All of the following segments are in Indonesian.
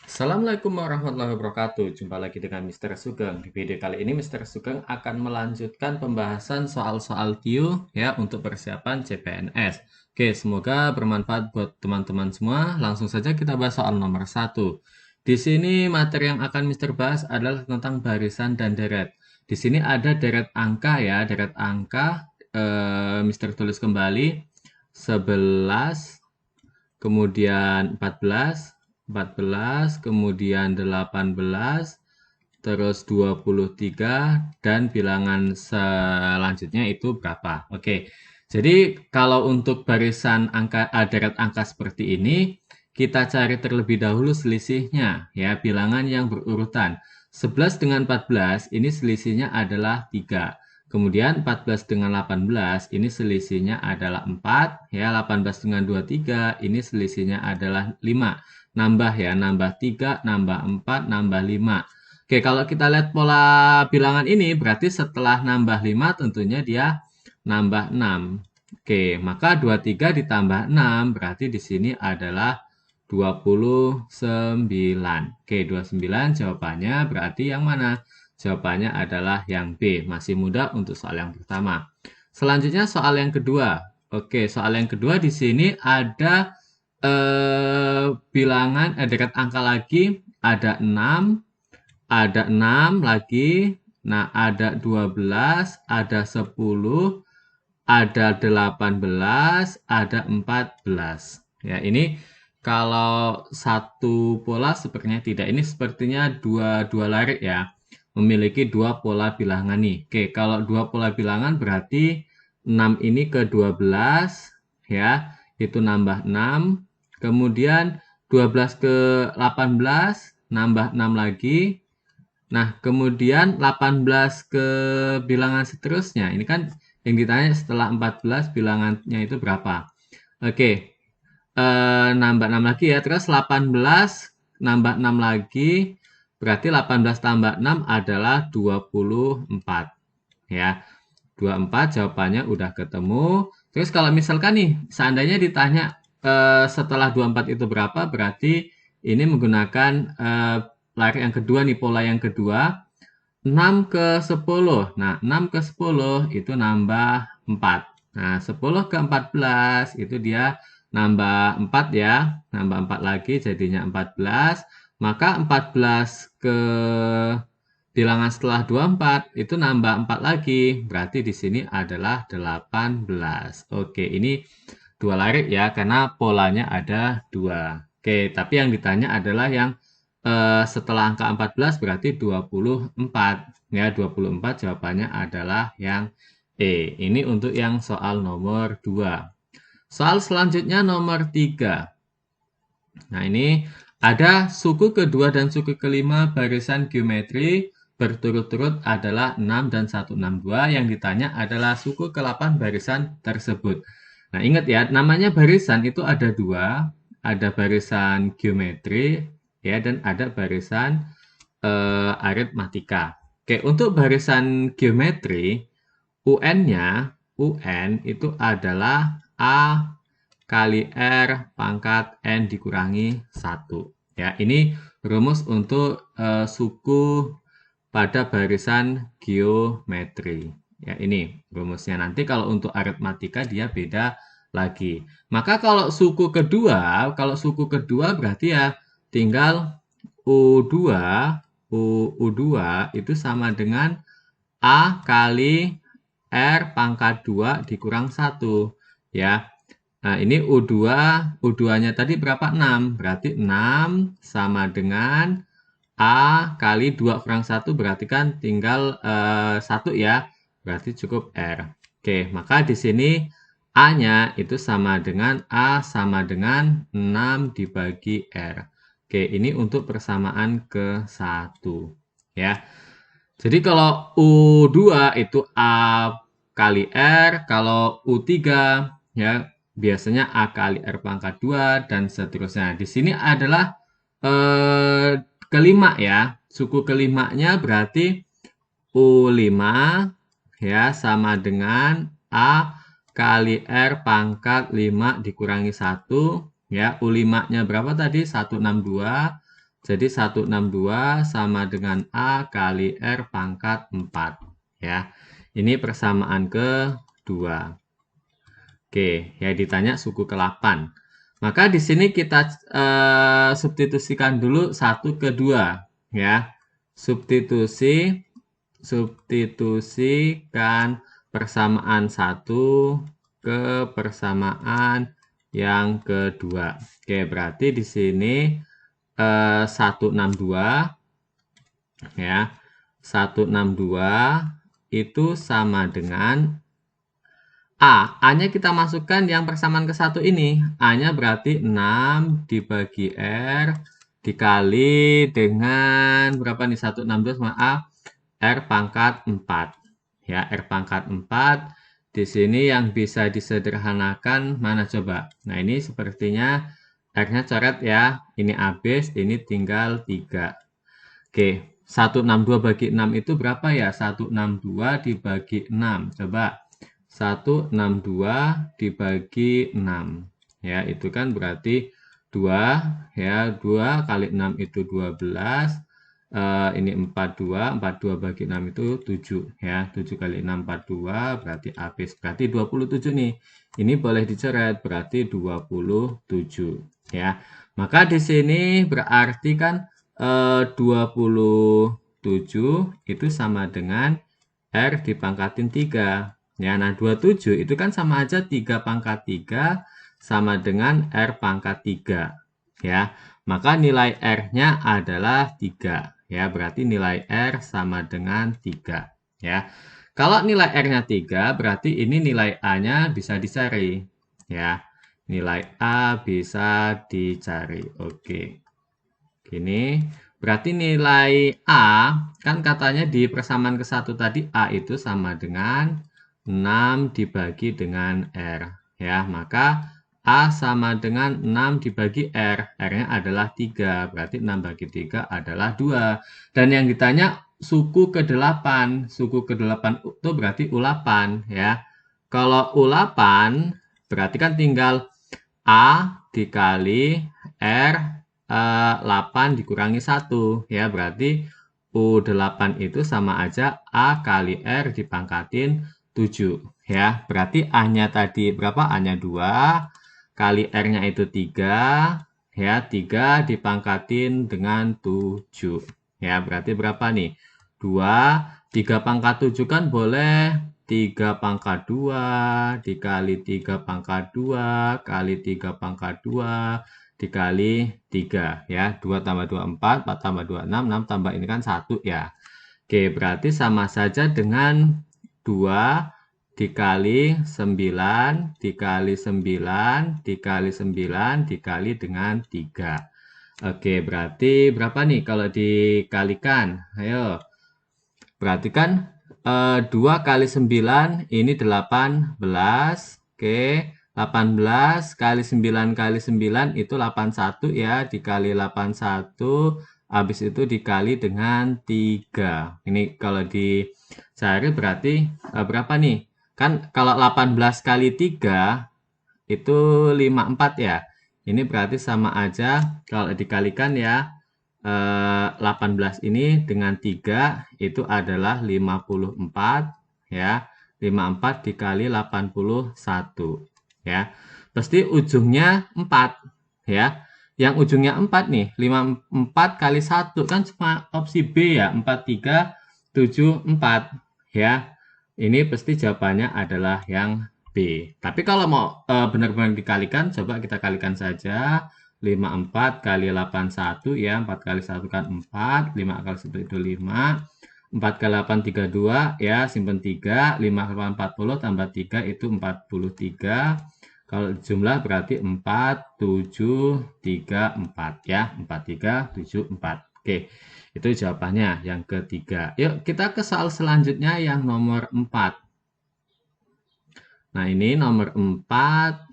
Assalamualaikum warahmatullahi wabarakatuh. Jumpa lagi dengan Mr. Sugeng. Di video kali ini Mr. Sugeng akan melanjutkan pembahasan soal-soal Q ya untuk persiapan CPNS. Oke, semoga bermanfaat buat teman-teman semua. Langsung saja kita bahas soal nomor 1. Di sini materi yang akan Mr. bahas adalah tentang barisan dan deret. Di sini ada deret angka ya, deret angka Mr. tulis kembali 11, kemudian 14, kemudian 18, terus 23, dan bilangan selanjutnya itu berapa. Oke, jadi kalau untuk barisan angka deret angka seperti ini, kita cari terlebih dahulu selisihnya, ya, bilangan yang berurutan. 11 dengan 14, ini selisihnya adalah 3. Kemudian 14 dengan 18, ini selisihnya adalah 4. Ya, 18 dengan 23, ini selisihnya adalah 5. Nambah ya, nambah 3, nambah 4, nambah 5. Oke, kalau kita lihat pola bilangan ini, berarti setelah nambah 5 tentunya dia nambah 6. Oke, maka 23 ditambah 6 berarti di sini adalah 29. Oke, 29 jawabannya berarti yang mana? Jawabannya adalah yang B. Masih mudah untuk soal yang pertama. Selanjutnya soal yang kedua. Oke, soal yang kedua di sini ada bilangan dekat angka lagi, ada 6, ada 6 lagi, nah ada 12, ada 10, ada 18, ada 14. Ya, ini kalau satu pola sepertinya tidak. Ini sepertinya dua lari ya. Memiliki dua pola bilangan nih. Oke, kalau dua pola bilangan berarti 6 ini ke 12 ya, itu nambah 6. Kemudian 12 ke 18 nambah 6 lagi. Nah, kemudian 18 ke bilangan seterusnya. Ini kan yang ditanya setelah 14 bilangannya itu berapa. Oke, nambah 6 lagi ya. Terus 18 nambah 6 lagi. Berarti 18 tambah 6 adalah 24. Ya, 24 jawabannya udah ketemu. Terus kalau misalkan nih, seandainya ditanya setelah 24 itu berapa, berarti ini menggunakan lari yang kedua nih, pola yang kedua. 6 ke 10. Nah, 6 ke 10 itu nambah 4. Nah, 10 ke 14 itu dia nambah 4 ya. Nambah 4 lagi jadinya 14. Maka 14 ke bilangan setelah 24 itu nambah 4 lagi. Berarti di sini adalah 18. Oke, ini dua lari ya karena polanya ada 2. Oke, tapi yang ditanya adalah yang setelah angka 14 berarti 24. Ya, 24 jawabannya adalah yang E. Ini untuk yang soal nomor 2. Soal selanjutnya nomor 3. Nah, ini ada suku kedua dan suku kelima barisan geometri berturut-turut adalah 6 dan 162. Yang ditanya adalah suku ke-8 barisan tersebut. Nah, ingat ya, namanya barisan itu ada dua. Ada barisan geometri ya, dan ada barisan aritmatika. Oke, untuk barisan geometri, UN itu adalah A kali R pangkat N dikurangi 1. Ya, ini rumus untuk suku pada barisan geometri. Ya, ini rumusnya. Nanti kalau untuk aritmatika dia beda lagi. Maka kalau suku kedua berarti ya tinggal U2 itu sama dengan A kali R pangkat 2 dikurang 1. Ya. Nah, ini U2-nya tadi berapa? 6. Berarti 6 sama dengan A kali 2 kurang 1 berarti kan tinggal 1 ya. Berarti cukup R. Oke, maka di sini A-nya itu sama dengan A sama dengan 6 dibagi R. Oke, ini untuk persamaan ke-1. Ya. Jadi kalau U2 itu A kali R, kalau U3 ya biasanya A kali R pangkat 2 dan seterusnya. Di sini adalah kelima ya. Suku kelimanya berarti U5 ya sama dengan A kali R pangkat 5 dikurangi 1 ya. U5-nya berapa tadi? 162. Jadi 162 sama dengan A kali R pangkat 4. Ya, ini persamaan kedua. Oke, ya ditanya suku ke-8. Maka di sini kita substitusikan dulu 1 ke 2. Ya, substitusikan persamaan 1 ke persamaan yang kedua. Oke, berarti di sini 162 ya. 162 itu sama dengan A-nya kita masukkan yang persamaan ke 1 ini. A-nya berarti 6 dibagi R dikali dengan berapa nih? 162 sama A R pangkat 4. Ya, R pangkat 4. Di sini yang bisa disederhanakan mana coba? Nah, ini sepertinya R-nya coret ya. Ini habis, ini tinggal 3. Oke, 162 bagi 6 itu berapa ya? 162 dibagi 6. Coba. 162 dibagi 6. Ya, itu kan berarti 2. Ya, 2 kali 6 itu 12. Ini 42. 42 bagi 6 itu 7. Ya, 7 kali 6, 42. Berarti habis. Berarti 27 nih. Ini boleh dicoret. Berarti 27. Ya, maka di sini berarti kan 27 itu sama dengan R dipangkatin 3. Ya, nah 27 itu kan sama aja 3 pangkat 3 sama dengan R pangkat 3. Ya, maka nilai R-nya adalah 3. Ya, berarti nilai R sama dengan 3. Ya, kalau nilai R-nya 3, berarti ini nilai A-nya bisa dicari. Ya, nilai A bisa dicari. Oke. Gini, berarti nilai A, kan katanya di persamaan ke-1 tadi A itu sama dengan 6 dibagi dengan R. Ya, maka A sama dengan 6 dibagi R. R-nya adalah 3, berarti 6 bagi 3 adalah 2. Dan yang ditanya suku ke-8. Suku ke-8 itu berarti U8. Ya. Kalau U8, berarti kan tinggal A dikali R 8 dikurangi 1. Ya, berarti U8 itu sama aja A kali R dipangkatin 7. Ya, berarti A-nya tadi berapa? A-nya 2. Kali R-nya itu 3. Ya, 3 dipangkatin dengan 7. Ya, berarti berapa nih? 2. 3 pangkat 7 kan boleh 3 pangkat 2 dikali 3 pangkat 2 kali 3 pangkat 2 dikali 3 ya. 2 tambah 2 4, 4 tambah 2 6, 6 tambah ini kan 1 ya. Oke, berarti sama saja dengan 2 dikali 9 dikali 9 dikali 9 dikali dengan 3. Oke, berarti berapa nih kalau dikalikan? Ayo. Berarti kan 2 kali 9 ini 18. Oke, 18 kali 9 kali 9 itu 81 ya. Dikali 81, habis itu dikali dengan 3. Ini kalau dicari berarti berapa nih? Kan kalau 18 kali 3 itu 54 ya. Ini berarti sama aja kalau dikalikan ya. 18 ini dengan 3 itu adalah 54 ya. 54 dikali 81 ya. Pasti ujungnya 4 ya. Yang ujungnya 4 nih, 54 kali 1 kan cuma opsi B ya, 4374 ya. Ini pasti jawabannya adalah yang B. Tapi kalau mau benar-benar dikalikan, coba kita kalikan saja. 54 kali 81 ya, 4 kali 1 kan 4, 5 kali 1 itu 5, 4 kali 8 32 ya, simpan 3, 5 kali 8 40 tambah 3 itu 43. Kalau jumlah berarti 4 7 3 4 ya, 4 3 7 4. Oke. Itu jawabannya yang ketiga. Yuk kita ke soal selanjutnya yang nomor 4. Nah, ini nomor 4.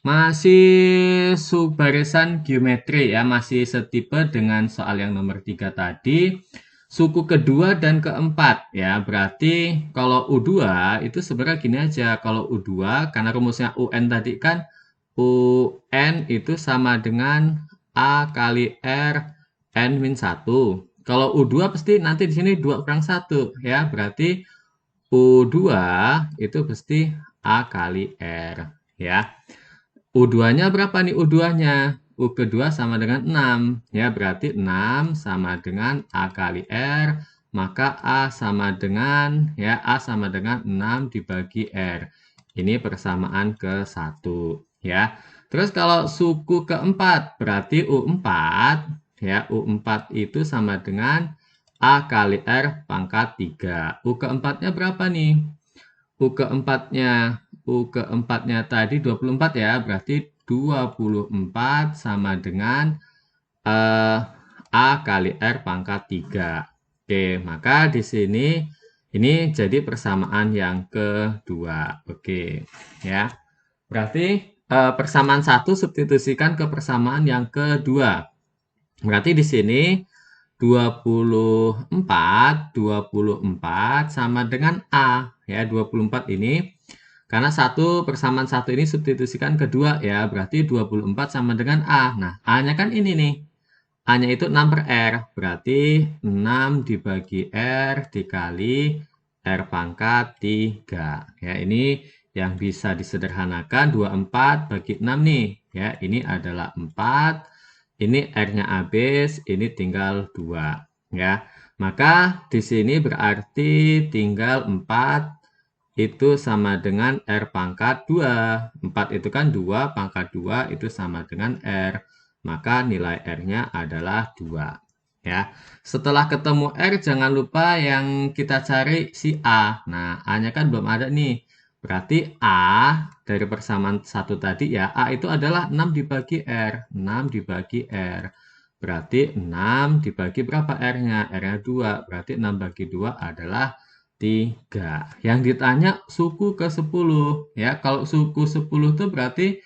Masih subbarisan geometri ya, masih setipe dengan soal yang nomor 3 tadi. Suku kedua dan keempat ya, berarti kalau U2 itu sebenarnya gini aja. Kalau U2 karena rumusnya UN tadi kan UN itu sama dengan A kali R N-1. Kalau U2 pasti nanti di sini 2 kurang 1 ya, berarti U2 itu pasti A kali R ya. U2-nya berapa nih U2-nya? U kedua sama dengan 6 ya, berarti 6 sama dengan A kali R, maka A sama dengan ya, A sama dengan 6 dibagi R. Ini persamaan ke-1 ya. Terus kalau suku keempat berarti U4 ya, U4 itu sama dengan A kali R pangkat 3. U keempatnya berapa nih? U keempatnya tadi 24 ya, berarti 24 sama dengan A kali R pangkat 3. Oke, maka di sini ini jadi persamaan yang kedua. Oke, ya. Berarti persamaan 1 substitusikan ke persamaan yang kedua. Berarti di sini 24 sama dengan A ya, 24 ini karena persamaan 1 ini substitusikan kedua ya, berarti 24 sama dengan A. Nah, A-nya kan ini nih. A-nya itu 6 per R, berarti 6 dibagi R dikali R pangkat 3. Ya, ini yang bisa disederhanakan 24 bagi 6 nih. Ya, ini adalah 4. Ini R-nya habis, ini tinggal 2 ya. Maka di sini berarti tinggal 4 itu sama dengan R pangkat 2. 4 itu kan 2 pangkat 2 itu sama dengan R. Maka nilai R-nya adalah 2 ya. Setelah ketemu R jangan lupa yang kita cari si A. Nah, A-nya kan belum ada nih. Berarti A dari persamaan 1 tadi ya, A itu adalah 6 dibagi R. 6 dibagi R. Berarti 6 dibagi berapa R-nya? R-nya 2. Berarti 6 bagi 2 adalah 3. Yang ditanya suku ke-10. Ya, kalau suku 10 itu berarti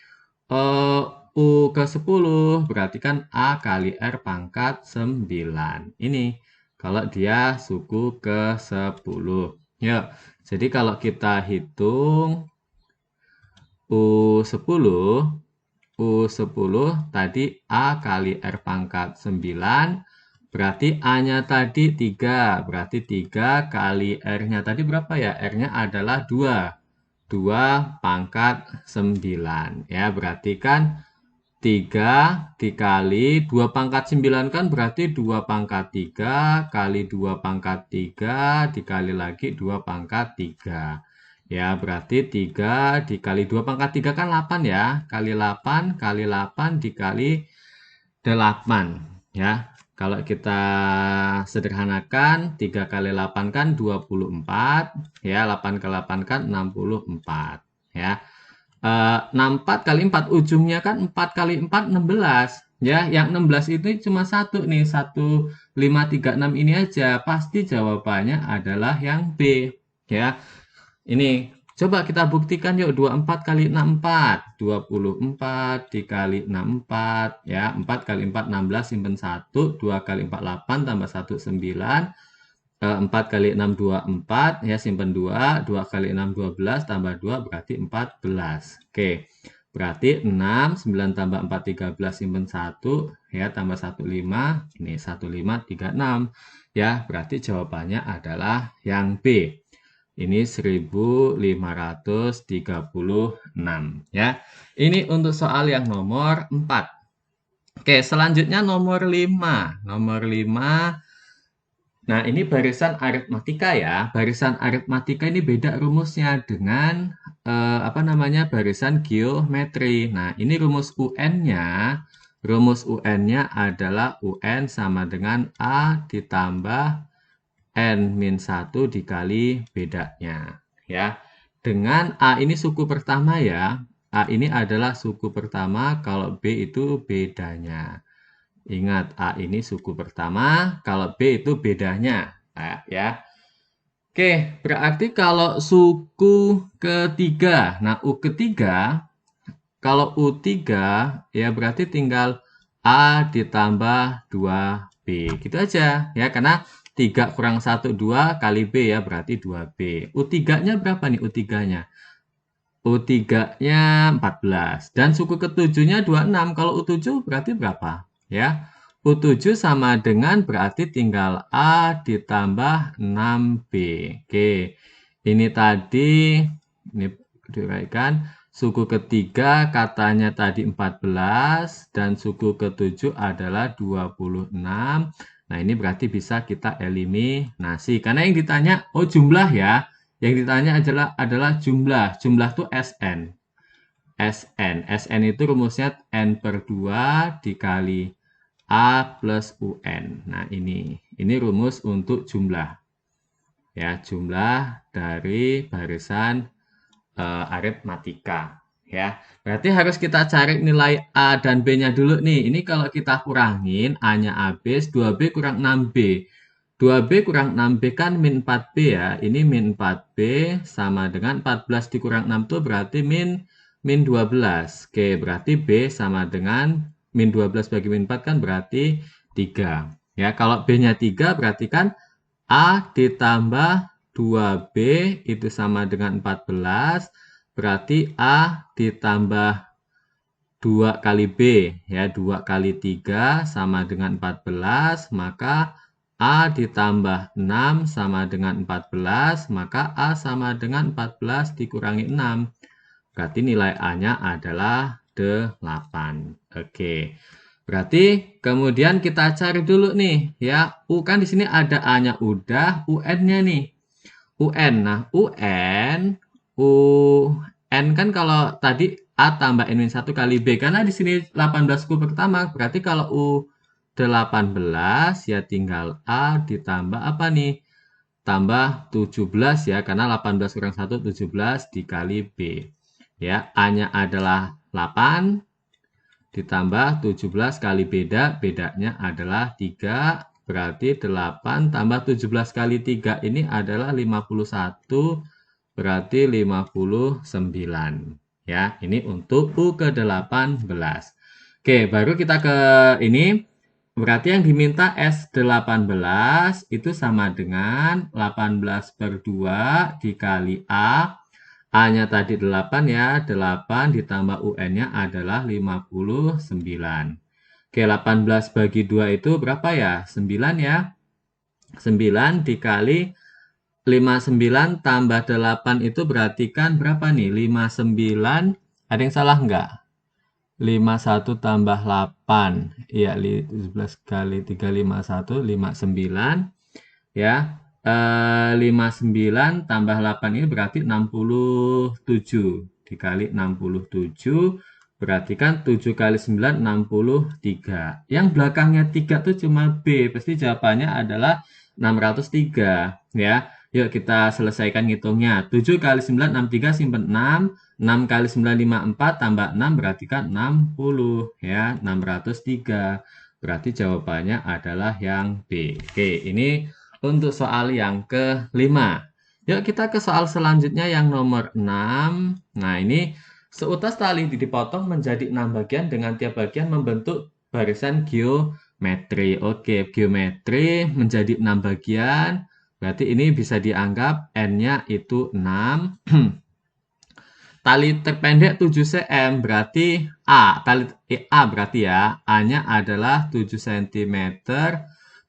U ke-10. Berarti kan A kali R pangkat 9. Ini kalau dia suku ke-10. Ya, jadi kalau kita hitung U10 tadi A kali R pangkat 9, berarti A-nya tadi 3, berarti 3 kali R-nya tadi berapa ya? R-nya adalah 2, 2 pangkat 9, ya berarti kan 3 dikali 2 pangkat 9 kan berarti 2 pangkat 3 kali 2 pangkat 3 dikali lagi 2 pangkat 3. Ya, berarti 3 dikali 2 pangkat 3 kan 8 ya. Kali 8 kali 8 dikali 8. Ya, kalau kita sederhanakan 3 kali 8 kan 24. Ya, 8 kali 8 kan 64. Ya. 64 kali 4 ujungnya kan 4 kali 4 16 ya, yang 16 itu cuma satu nih, 1536 ini aja, pasti jawabannya adalah yang B ya. Ini coba kita buktikan yuk, 24 kali 64 24 dikali 64 ya, 4 kali 4 16 simpen 1, 2 kali 4 8 tambah 1 9, 4 kali 6 24 ya, simpen 2, 2 kali 6 12 tambah 2 berarti 14. Oke, berarti 6 9 tambah 4 13 simpen 1 ya, tambah 1 5, ini 1 5 3 6 ya, berarti jawabannya adalah yang B. Ini 1536 ya. Ini untuk soal yang nomor 4. Oke, selanjutnya nomor 5. Nomor 5. Nah, ini barisan aritmatika ya. Barisan aritmatika ini beda rumusnya dengan barisan geometri. Nah, ini rumus UN-nya. Rumus UN-nya adalah UN sama dengan A ditambah N-1 dikali bedanya ya. Dengan A ini suku pertama ya. A ini adalah suku pertama, kalau B itu bedanya. Ingat, A ini suku pertama, kalau B itu bedanya. Nah, ya. Oke, berarti kalau suku ketiga. Nah, U ketiga, kalau U3 ya berarti tinggal A ditambah 2B. Gitu aja ya, karena 3 kurang 1, 2 kali B ya, berarti 2B. U3-nya berapa nih U3-nya? U3-nya 14. Dan suku ketujuhnya 26. Kalau U7 berarti berapa? ya. U7 sama dengan berarti tinggal A ditambah 6B. Oke, ini tadi, ini diuraikan, suku ketiga katanya tadi 14, dan suku ketujuh adalah 26. Nah, ini berarti bisa kita eliminasi. Karena yang ditanya, oh jumlah ya. Yang ditanya adalah jumlah. Jumlah itu SN. SN itu rumusnya N per 2 dikali A plus UN. Nah, ini rumus untuk jumlah. Ya, jumlah dari barisan aritmatika. Ya, berarti harus kita cari nilai A dan B-nya dulu nih. Ini kalau kita kurangin, A-nya habis, 2B kurang 6B. 2B kurang 6B kan min 4B ya. Ini min 4B sama dengan 14 dikurang 6 itu berarti min 12. Oke, berarti B sama dengan min 12 bagi min 4 kan berarti 3. Ya, kalau B-nya 3 berarti kan A ditambah 2B itu sama dengan 14. Berarti A ditambah 2 kali B. Ya, 2 kali 3 sama dengan 14. Maka A ditambah 6 sama dengan 14. Maka A sama dengan 14 dikurangi 6. Berarti nilai A-nya adalah 8. Oke. Berarti kemudian kita cari dulu nih ya. U kan di sini ada A-nya udah, UN-nya nih. UN. Nah, UN kan kalau tadi A tambah N-1 kali B. Karena di sini 18 ku pertama, berarti kalau U18 ya tinggal A ditambah apa nih? Tambah 17 ya, karena 18 kurang 1, 17 dikali B. Ya, A-nya adalah 8 ditambah 17 kali bedanya adalah 3, berarti 8 tambah 17 kali 3 ini adalah 51, berarti 59. Ya, ini untuk U ke-18. Oke, baru kita ke ini. Berarti yang diminta S18 itu sama dengan 18 per 2 dikali A. A-nya tadi 8 ya, 8 ditambah UN-nya adalah 59. Oke, 18 bagi 2 itu berapa ya? 9 ya. 9 dikali 59 tambah 8 itu berarti kan berapa nih? 59, ada yang salah enggak? 51 tambah 8, iya 17 kali 3, 51, 59, ya. 59 tambah 8 ini berarti 67, dikali 67, berarti kan 7 kali 9, 63. Yang belakangnya 3 itu cuma B, pasti jawabannya adalah 603, ya. Yuk kita selesaikan ngitungnya. 7 kali 9, 63, simpen 6. 6 kali 9, 54, tambah 6 berarti kan 60. Ya, 603. Berarti jawabannya adalah yang B. Oke, ini untuk soal yang kelima. Yuk kita ke soal selanjutnya yang nomor 6. Nah, ini seutas tali dipotong menjadi 6 bagian dengan tiap bagian membentuk barisan geometri. Oke, geometri menjadi 6 bagian. Berarti ini bisa dianggap N-nya itu 6. Tali terpendek 7 cm berarti A. Tali A berarti ya. A-nya adalah 7 cm.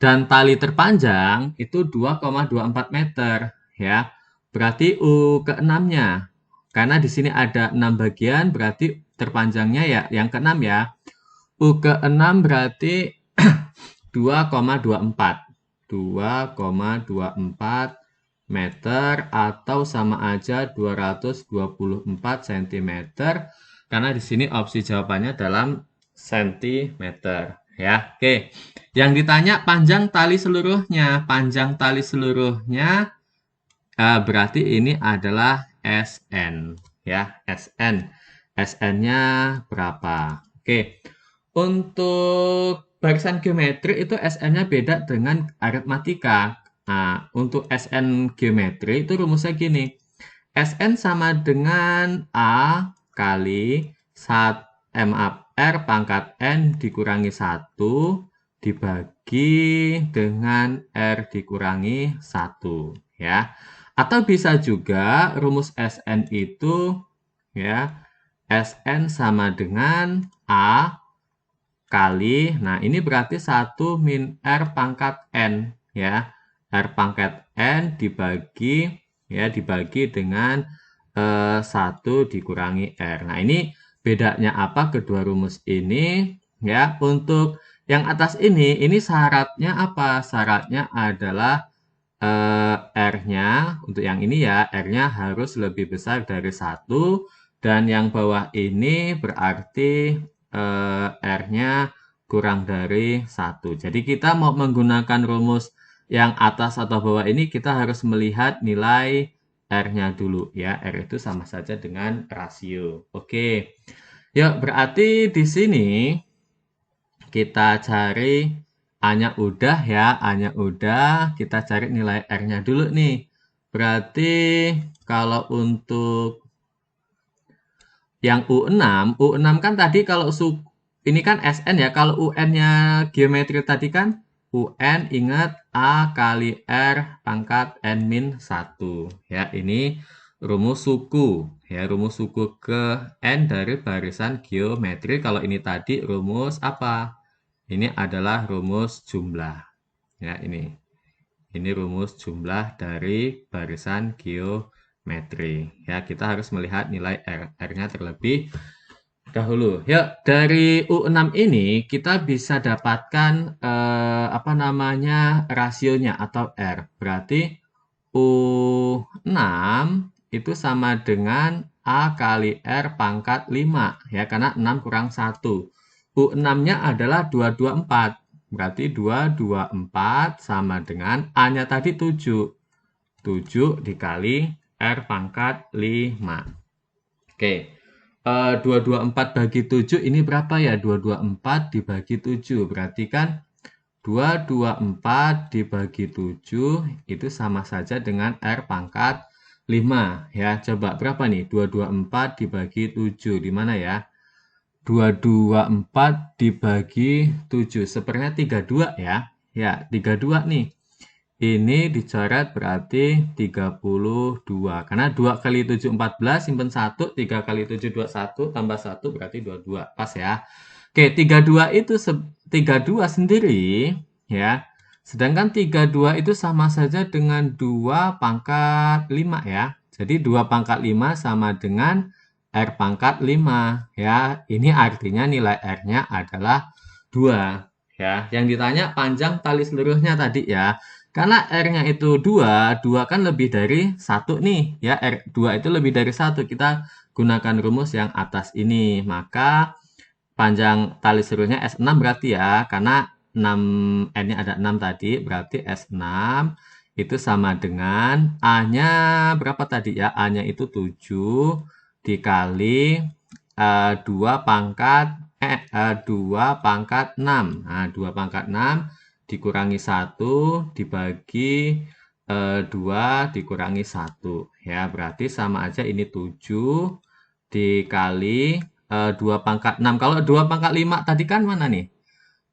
Dan tali terpanjang itu 2,24 meter. Ya. Berarti U ke-6-nya. Karena di sini ada 6 bagian, berarti terpanjangnya ya yang ke-6 ya. U ke-6 berarti 2,24. 2,24 meter atau sama aja 224 cm. Karena di sini opsi jawabannya dalam sentimeter. Ya, oke. Yang ditanya panjang tali seluruhnya. Panjang tali seluruhnya berarti ini adalah SN. Ya, SN. SN-nya berapa? Oke. Untuk barisan geometri itu SN-nya beda dengan aritmatika. Nah, untuk SN geometri itu rumusnya gini. SN sama dengan A kali R pangkat N dikurangi 1 dibagi dengan R dikurangi 1. Ya. Atau bisa juga rumus SN itu ya SN sama dengan A kali, nah ini berarti 1 min R pangkat N, ya. R pangkat N dibagi dengan 1 dikurangi R. Nah, ini bedanya apa kedua rumus ini? Ya, untuk yang atas ini syaratnya apa? Syaratnya adalah R-nya, untuk yang ini ya, R-nya harus lebih besar dari 1, dan yang bawah ini berarti R-nya kurang dari 1. Jadi kita mau menggunakan rumus yang atas atau bawah ini, kita harus melihat nilai R-nya dulu ya. R itu sama saja dengan rasio. Oke. Ya, berarti di sini kita cari A-nya udah ya, A-nya udah, kita cari nilai R-nya dulu nih. Berarti kalau untuk yang U6 kan tadi kalau ini kan SN ya, kalau UN-nya geometri tadi kan UN ingat A kali R pangkat N min 1. Ya, ini rumus suku. Ya, rumus suku ke N dari barisan geometri. Kalau ini tadi rumus apa? Ini adalah rumus jumlah. Ya, ini. Ini rumus jumlah dari barisan geometri. Ya, kita harus melihat nilai R-nya terlebih dahulu. Ya, dari U6 ini kita bisa dapatkan apa namanya rasionya atau R. Berarti U6 itu sama dengan A kali R pangkat 5 ya, karena 6 kurang 1. U6-nya adalah 224. Berarti 224 sama dengan A-nya tadi 7. 7 dikali R pangkat 5. Oke. 224 bagi 7 ini berapa ya? 224 dibagi 7. Berarti kan 224 dibagi 7 itu sama saja dengan R pangkat 5. Ya, coba berapa nih? 224 dibagi 7. Di mana ya? 224 dibagi 7. Sepertinya 32 ya. Ya, 32 nih. Ini dicoret berarti 32. Karena 2 kali 7 14, simpen 1, 3 kali 7 21, tambah 1 berarti 22. Pas ya. Oke, 32 itu 32 sendiri ya. Sedangkan 32 itu sama saja dengan 2 pangkat 5 ya. Jadi 2 pangkat 5 sama dengan R pangkat 5 ya. Ini artinya nilai R-nya adalah 2 ya. Yang ditanya panjang tali seluruhnya tadi ya. Karena R-nya itu 2, 2 kan lebih dari 1 nih ya. R2 itu lebih dari 1. Kita gunakan rumus yang atas ini. Maka panjang tali seluruhnya S6 berarti ya. Karena 6 N-nya ada 6 tadi, berarti S6 itu sama dengan A-nya berapa tadi ya? A-nya itu 7 dikali 2 pangkat 6. Nah, 2 pangkat 6 dikurangi 1 dibagi 2 dikurangi 1. Ya, berarti sama aja ini 7 dikali 2 pangkat 6. Kalau 2 pangkat 5 tadi kan mana nih?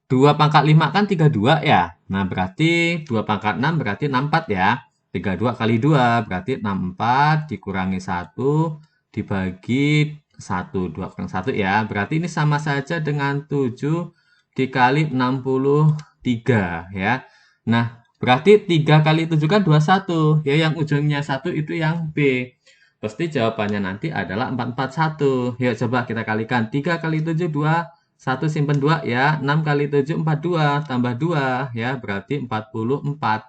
2 pangkat 5 kan 32 ya. Nah, berarti 2 pangkat 6 berarti 64 ya. 32 kali 2 berarti 64 dikurangi 1 dibagi 1. 2 kurang 1 ya. Berarti ini sama saja dengan 7 dikali 63 ya. Nah, berarti 3 kali 7 kan 21. Ya, yang ujungnya 1 itu yang B. Pasti jawabannya nanti adalah 441. Yuk coba kita kalikan. 3 kali 7 2, 1 simpen 2 ya. 6 kali 7 42 tambah 2 ya, berarti 44.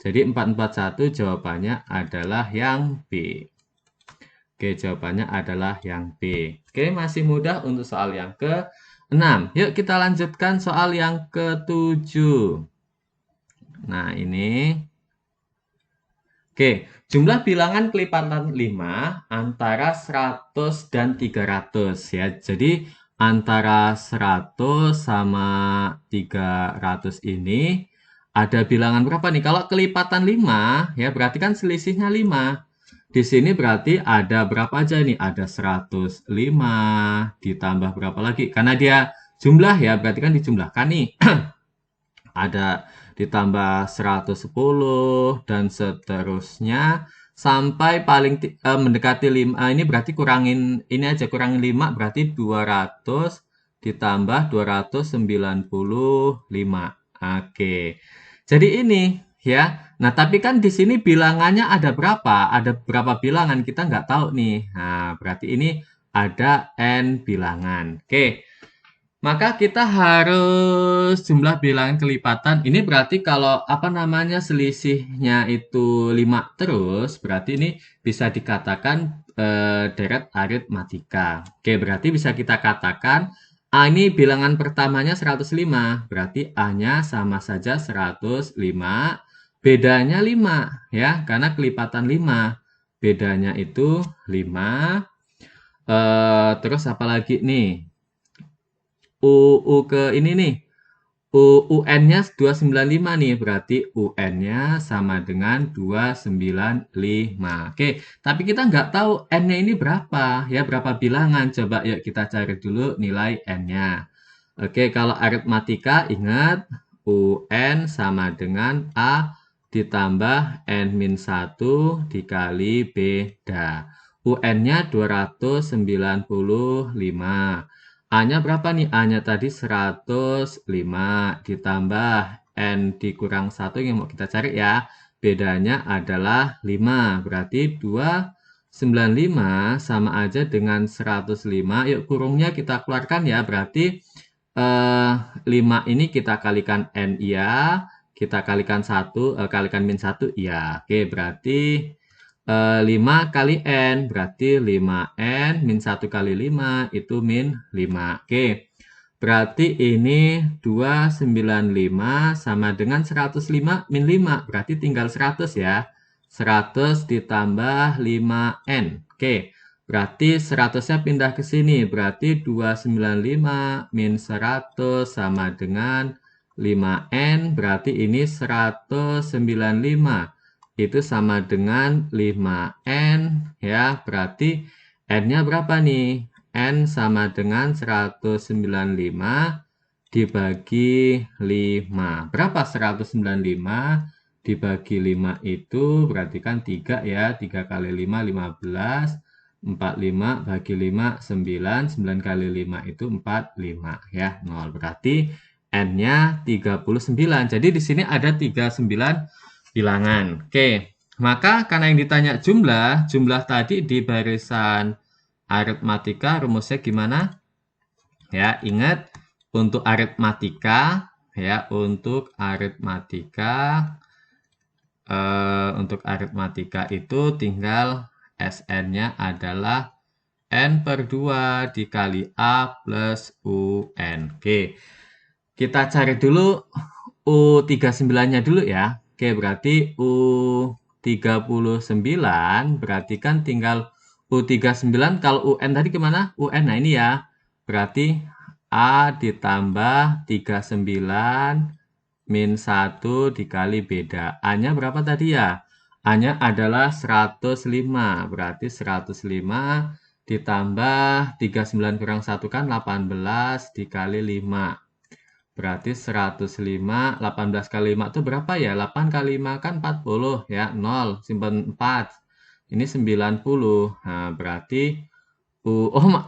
Jadi 441 jawabannya adalah yang B. Oke, jawabannya adalah yang B. Oke, masih mudah untuk soal yang ke-6. Yuk kita lanjutkan soal yang ke-7. Nah, ini. Oke, jumlah bilangan kelipatan 5 antara 100 dan 300 ya. Jadi antara 100 sama 300 ini ada bilangan berapa nih? Kalau kelipatan 5 ya berarti kan selisihnya 5. Di sini berarti ada berapa aja nih? Ada 105 ditambah berapa lagi? Karena dia jumlah ya, berarti kan dijumlahkan nih. Ada ditambah 110 dan seterusnya sampai paling mendekati 5. Ini berarti kurangin ini aja, kurangin 5 berarti 200 ditambah 295. Oke. Jadi ini ya. Nah, tapi kan di sini bilangannya ada berapa? Ada berapa bilangan? Kita nggak tahu nih. Nah, berarti ini ada N bilangan. Oke. Maka kita harus jumlah bilangan kelipatan. Ini berarti kalau apa namanya selisihnya itu 5 terus, berarti ini bisa dikatakan deret aritmatika. Oke, berarti bisa kita katakan A ini bilangan pertamanya 105, berarti A-nya sama saja 105. Bedanya 5 ya, karena kelipatan 5. Bedanya itu 5. Terus apa lagi nih? ke ini nih. UN-nya 295 nih, berarti UN-nya sama dengan 295. Oke, tapi kita nggak tahu N-nya ini berapa, ya berapa bilangan. Coba yuk kita cari dulu nilai N-nya. Oke, kalau aritmatika ingat UN sama dengan A ditambah N-1 dikali beda. UN-nya 295. A-nya berapa nih? A-nya tadi 105 ditambah N dikurang 1 yang mau kita cari ya. Bedanya adalah 5. Berarti 295 sama aja dengan 105. Yuk kurungnya kita keluarkan ya. Berarti 5 ini kita kalikan N iya. Kita kalikan 1, kalikan min 1 iya. Oke, berarti 5 kali N, berarti 5N, min 1 kali 5, itu min 5. Oke, berarti ini 295 sama dengan 105 min 5, berarti tinggal 100 ya. 100 ditambah 5N. Oke, berarti 100-nya pindah ke sini, berarti 295 min 100 sama dengan 5N, berarti ini 195. Itu sama dengan 5N ya, berarti N-nya berapa nih? N sama dengan 195 dibagi 5. Berapa 195 dibagi 5 itu? Berarti kan 3 ya, 3 kali 5, 15. 45 bagi 5, 9. 9 kali 5 itu 45 ya, 0. Berarti N-nya 39. Jadi di sini ada 39 bilangan. Oke, maka karena yang ditanya jumlah tadi di barisan aritmatika rumusnya gimana? Ya, ingat untuk aritmatika ya, untuk aritmatika itu tinggal SN-nya adalah N per 2 dikali A plus UN. Oke, kita cari dulu U39-nya dulu ya. Oke, berarti U39 berarti kan tinggal U39. Kalau UN tadi kemana? UN, nah ini ya. Berarti A ditambah 39 min 1 dikali beda. A-nya berapa tadi ya? A-nya adalah 105. Berarti 105 ditambah 39 kurang 1 kan 18 dikali 5. Berarti 105, 18 kali 5 itu berapa ya? 8 kali 5 kan 40 ya, 0, simpan 4. Ini 90. Nah, berarti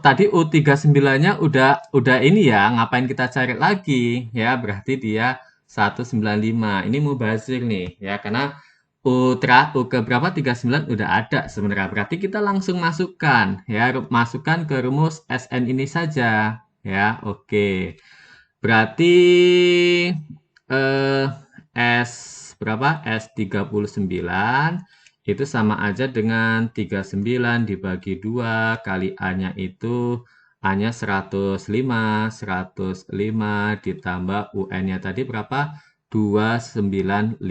tadi U39-nya udah ini ya, ngapain kita cari lagi ya? Berarti dia 195. Ini mubazir nih ya, karena U ke berapa 39 udah ada sebenarnya. Berarti kita langsung masukkan ya, masukkan ke rumus SN ini saja ya. Oke. Berarti S berapa? S39 itu sama aja dengan 39 dibagi 2 kali A-nya itu A-nya 105 ditambah UN-nya tadi berapa? 295.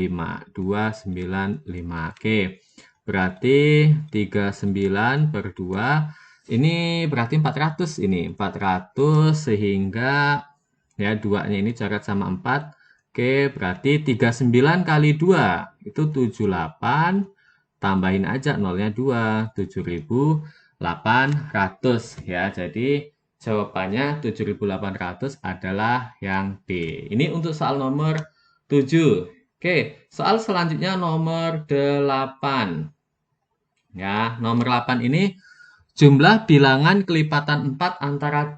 Oke. Berarti 39 per 2 ini berarti 400 ini. 400 sehingga ya 2-nya ini coret sama 4. Oke, berarti 39 kali 2 itu 78. Tambahin aja nolnya 2, 7.800 ya. Jadi jawabannya 7.800 adalah yang B. Ini untuk soal nomor 7. Oke, soal selanjutnya nomor 8. Ya, nomor 8 ini jumlah bilangan kelipatan 4 antara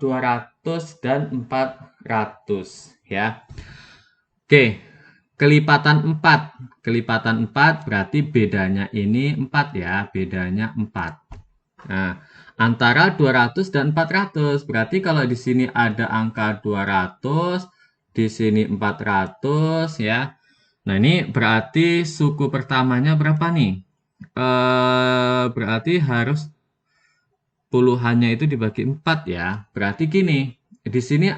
200 dan 400 ya. Oke, kelipatan 4. Kelipatan 4 berarti bedanya ini 4 ya, bedanya 4. Nah, antara 200 dan 400. Berarti kalau di sini ada angka 200, di sini 400 ya. Nah, ini berarti suku pertamanya berapa nih? Berarti harus puluhannya itu dibagi 4 ya. Berarti gini, di sini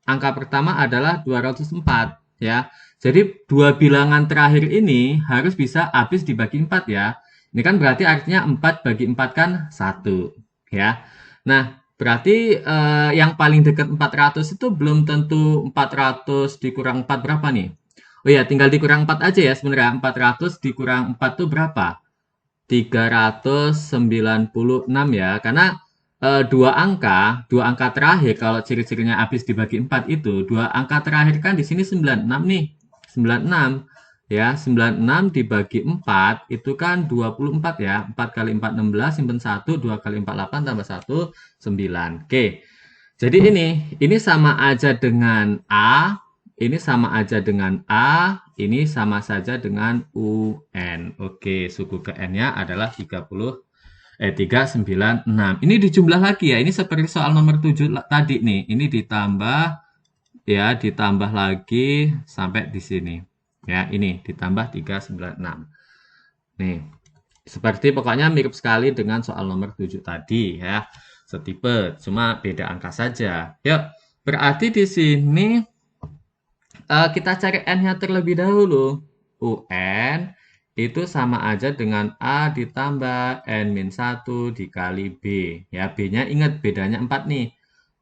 angka pertama adalah 204 ya. Jadi dua bilangan terakhir ini harus bisa habis dibagi 4 ya. Ini kan berarti artinya 4 bagi 4 kan 1 ya. Nah, berarti yang paling dekat 400 itu belum tentu 400 dikurang 4 berapa nih? Oh ya, tinggal dikurang 4 aja ya sebenarnya. 400 dikurang 4 itu berapa? 396 ya, karena dua angka terakhir kalau ciri-cirinya habis dibagi 4 itu, dua angka terakhir kan di sini 96 nih. 96 ya, 96 dibagi 4 itu kan 24 ya. 4 kali 4 16, simpen 1, 2 kali 4 8 tambah 1 9. Oke. Jadi ini sama aja dengan A, ini sama aja dengan A, ini sama saja dengan UN. Oke, suku ke N-nya adalah 396. Ini dijumlah lagi ya. Ini seperti soal nomor 7 tadi nih. Ini ditambah ya, ditambah lagi sampai di sini. Ya, ini ditambah 396. Nih, seperti pokoknya mirip sekali dengan soal nomor 7 tadi ya. Setipe, cuma beda angka saja. Yuk, berarti di sini kita cari N-nya terlebih dahulu. UN itu sama aja dengan A ditambah N-1 dikali B. Ya, B-nya ingat bedanya 4 nih.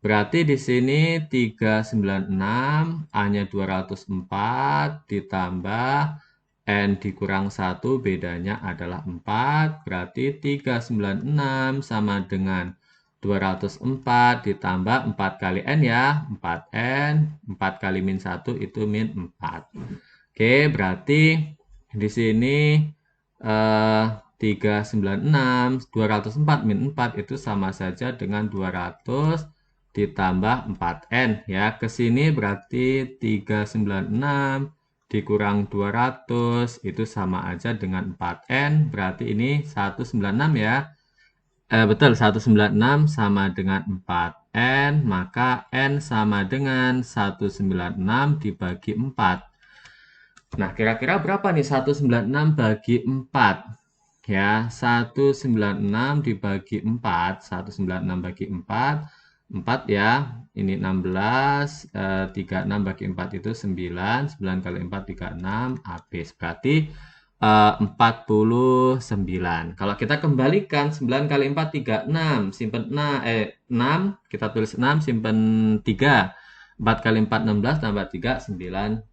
Berarti di sini 396, A-nya 204 ditambah N dikurang 1 bedanya adalah 4. Berarti 396 sama dengan 204 ditambah 4 kali N ya, 4N, 4 kali min 1 itu min 4. Oke, berarti di sini 396, 204 min 4 itu sama saja dengan 200 ditambah 4N ya. Ke sini berarti 396 dikurang 200 itu sama aja dengan 4N, berarti ini 196 ya. Betul, 196 sama dengan 4N, maka N sama dengan 196 dibagi 4. Nah, kira-kira berapa nih 196 bagi 4? Ya, 196 dibagi 4, 196 bagi 4, 4 ya, ini 16, 36 bagi 4 itu 9, 9 kali 4, 36, habis. Berarti 49. Kalau kita kembalikan 9 kali 4 36, simpen 6, kita tulis 6, simpen 3. 4 kali 4 16 tambah 3 19.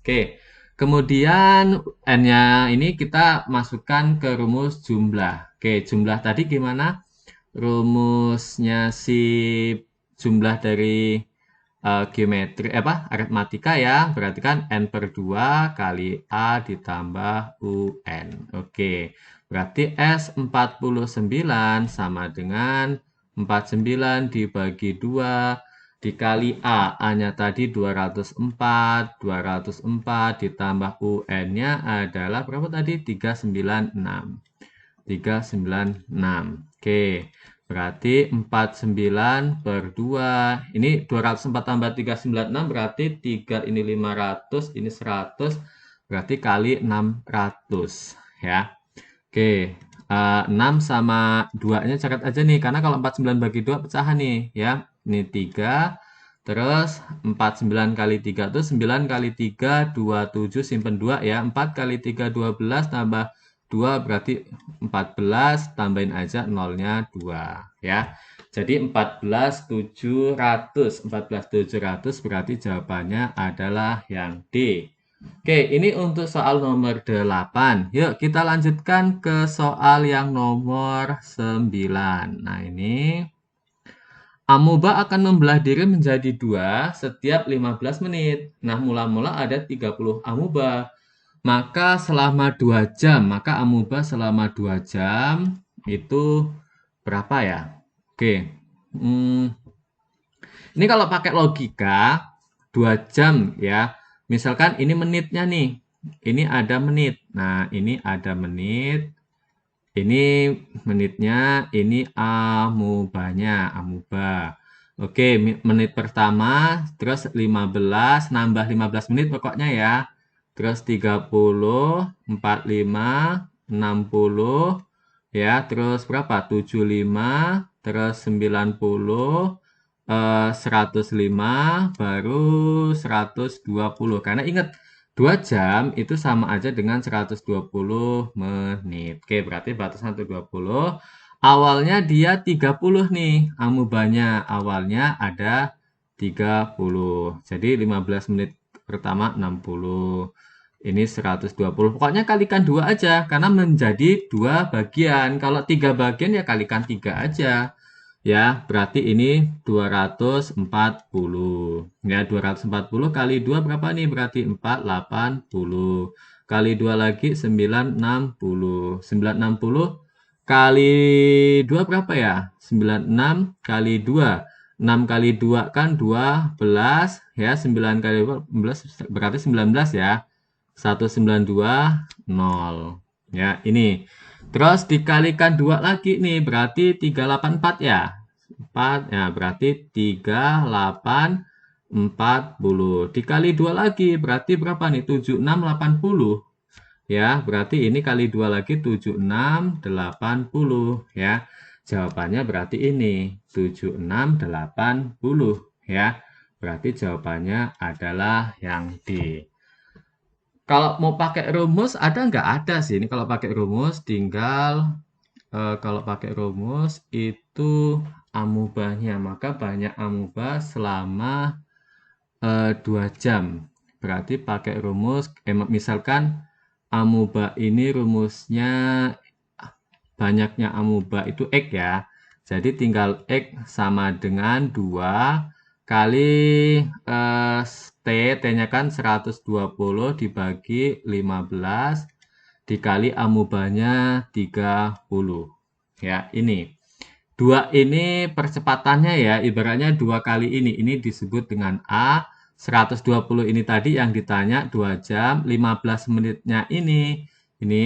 Oke. Kemudian N-nya ini kita masukkan ke rumus jumlah. Oke, jumlah tadi gimana? Rumusnya si jumlah dari geometri aritmatika ya, berarti kan N per 2 kali A ditambah UN. Oke, berarti S 49 sama dengan 49 dibagi 2 dikali A. A-nya tadi 204, 204 ditambah UN-nya adalah berapa tadi? 396. 396. Oke. Berarti 49 per 2. Ini 204 tambah 396 berarti 3 ini 500, ini 100. Berarti kali 600 ya. Oke, 6 sama 2-nya catat aja nih. Karena kalau 49 bagi 2 pecahan nih ya. Ini 3. Terus 49 kali 3 itu 9 kali 3, 27 simpen 2 ya. 4 kali 3, 12 tambah 2 berarti 14, tambahin aja nolnya 2 ya. Jadi 14.700. 14.700 berarti jawabannya adalah yang D. Oke, ini untuk soal nomor 8. Yuk kita lanjutkan ke soal yang nomor 9. Nah ini amuba akan membelah diri menjadi 2 setiap 15 menit. Nah mula-mula ada 30 amuba. Maka selama 2 jam, maka amuba selama 2 jam itu berapa ya? Oke. Ini kalau pakai logika 2 jam ya. Misalkan ini menitnya nih. Ini ada menit. Nah, ini ada menit. Ini menitnya, ini amubanya, amuba. Oke, menit pertama, terus 15, nambah 15 menit pokoknya ya. Terus 30, 45, 60, ya, terus berapa? 75, terus 90, 105, baru 120. Karena ingat, 2 jam itu sama aja dengan 120 menit. Oke, berarti batasan 120. Awalnya dia 30 nih, amubanya. Awalnya ada 30. Jadi 15 menit pertama 60. Ini 120. Pokoknya kalikan 2 aja, karena menjadi 2 bagian. Kalau 3 bagian ya kalikan 3 aja. Ya, berarti ini 240. Ya, 240 kali 2 berapa nih? Berarti 480. Kali 2 lagi 960. 960 kali 2 berapa ya? 96 kali 2. 6 kali 2 kan 12. Ya, 9 kali 12 berarti 19 ya. 192, 0. Ya, ini. Terus dikalikan 2 lagi nih, berarti 384 ya. 4, ya berarti 3840. Dikali 2 lagi, berarti berapa nih? 7680. Ya, berarti ini kali 2 lagi 7680 ya. Jawabannya berarti ini 7680 ya. Berarti jawabannya adalah yang D. Kalau mau pakai rumus ada nggak? Ada sih. Ini kalau pakai rumus tinggal kalau pakai rumus itu amubahnya, maka banyak amuba selama 2 jam. Berarti pakai rumus misalkan amuba ini rumusnya banyaknya amuba itu X ya. Jadi tinggal X sama dengan 2 kali T-nya kan 120 dibagi 15 dikali amubanya 30. Ya, ini. 2 ini percepatannya ya, ibaratnya 2 kali ini disebut dengan A. 120 ini tadi yang ditanya 2 jam, 15 menitnya ini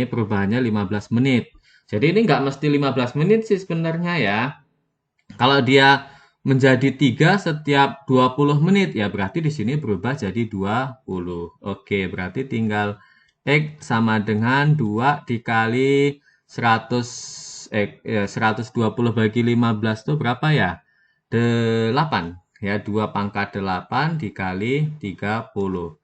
perubahannya 15 menit. Jadi ini nggak mesti 15 menit sih sebenarnya ya. Kalau dia menjadi 3 setiap 20 menit, ya berarti di sini berubah jadi 20. Oke, berarti tinggal X sama dengan 2 dikali 120 bagi 15 itu berapa ya? 8. Ya, 2 pangkat 8 dikali 30.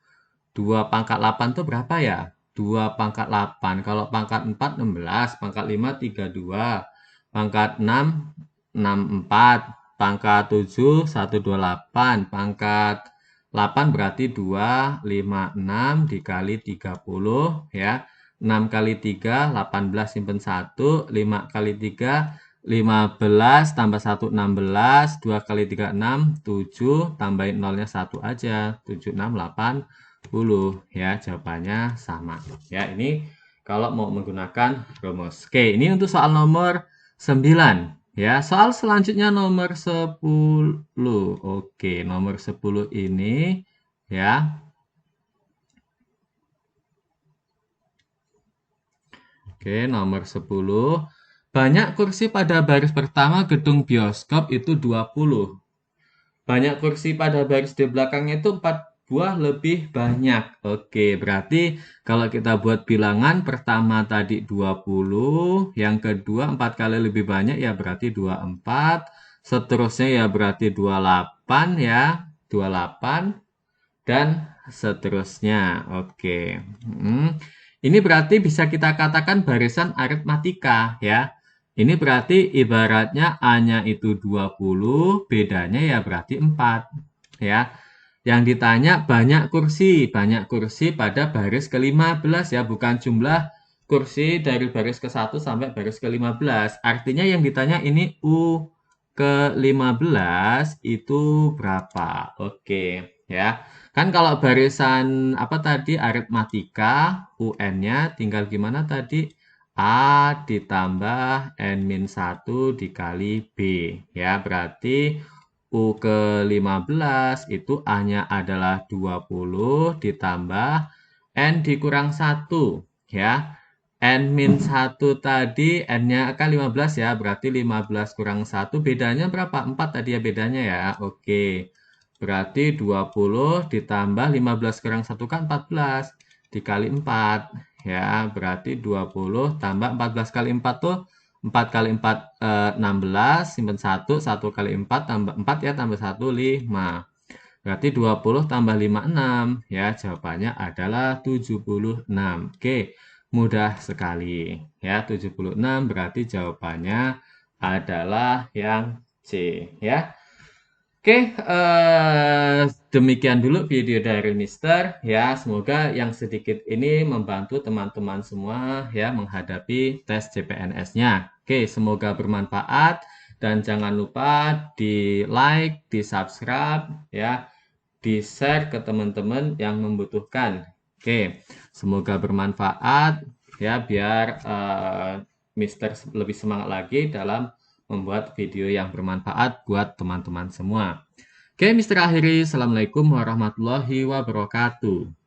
2 pangkat 8 itu berapa ya? 2 pangkat 8. Kalau pangkat 4, 16. Pangkat 5, 32. Pangkat 6, 64. Pangkat 7, 128. Pangkat 8 berarti 2, 5, 6 dikali 30. Ya. 6 kali 3, 18 simpen 1. 5 kali 3, 15 tambah 1, 16. 2 kali 3, 6. 7 tambahin nolnya 1 aja. 7, 6, 8. 10 ya, jawabannya sama ya. Ini kalau mau menggunakan rumus. Oke, ini untuk soal nomor 9 ya. Soal selanjutnya nomor 10. Oke, nomor 10 ini ya. Oke, nomor 10. Banyak kursi pada baris pertama gedung bioskop itu 20. Banyak kursi pada baris di belakangnya itu 4 buah lebih banyak. Oke, berarti kalau kita buat bilangan pertama tadi 20, yang kedua 4 kali lebih banyak ya berarti 24, seterusnya ya berarti 28 ya, 28 dan seterusnya. Oke. Ini berarti bisa kita katakan barisan aritmatika ya. Ini berarti ibaratnya A-nya itu 20, bedanya ya berarti 4 ya. Yang ditanya banyak kursi pada baris ke-15 ya, bukan jumlah kursi dari baris ke-1 sampai baris ke-15. Artinya yang ditanya ini U ke-15 itu berapa? Oke, ya. Kan kalau barisan apa tadi aritmatika, UN-nya tinggal gimana tadi? A ditambah N-1 dikali B. Ya, berarti U ke 15 itu A-nya adalah 20 ditambah N dikurang 1 ya. N min 1 tadi N-nya kan 15 ya, berarti 15 kurang 1 bedanya berapa? 4 tadi ya bedanya ya. Oke. Berarti 20 ditambah 15 kurang 1 kan 14 dikali 4 ya. Berarti 20 tambah 14 kali 4 tuh 4 kali 4 16, simpan 1 kali 4 tambah 4 ya, tambah 1 5. Berarti 20 tambah 5 6 ya, jawabannya adalah 76. Oke, mudah sekali ya, 76 berarti jawabannya adalah yang C ya. Oke, demikian dulu video dari Mister ya. Semoga yang sedikit ini membantu teman-teman semua ya menghadapi tes CPNS-nya. Oke, semoga bermanfaat dan jangan lupa di like, di subscribe ya, di share ke teman-teman yang membutuhkan. Oke, semoga bermanfaat ya biar Mister lebih semangat lagi dalam membuat video yang bermanfaat buat teman-teman semua. Oke, Mister akhiri. Assalamualaikum warahmatullahi wabarakatuh.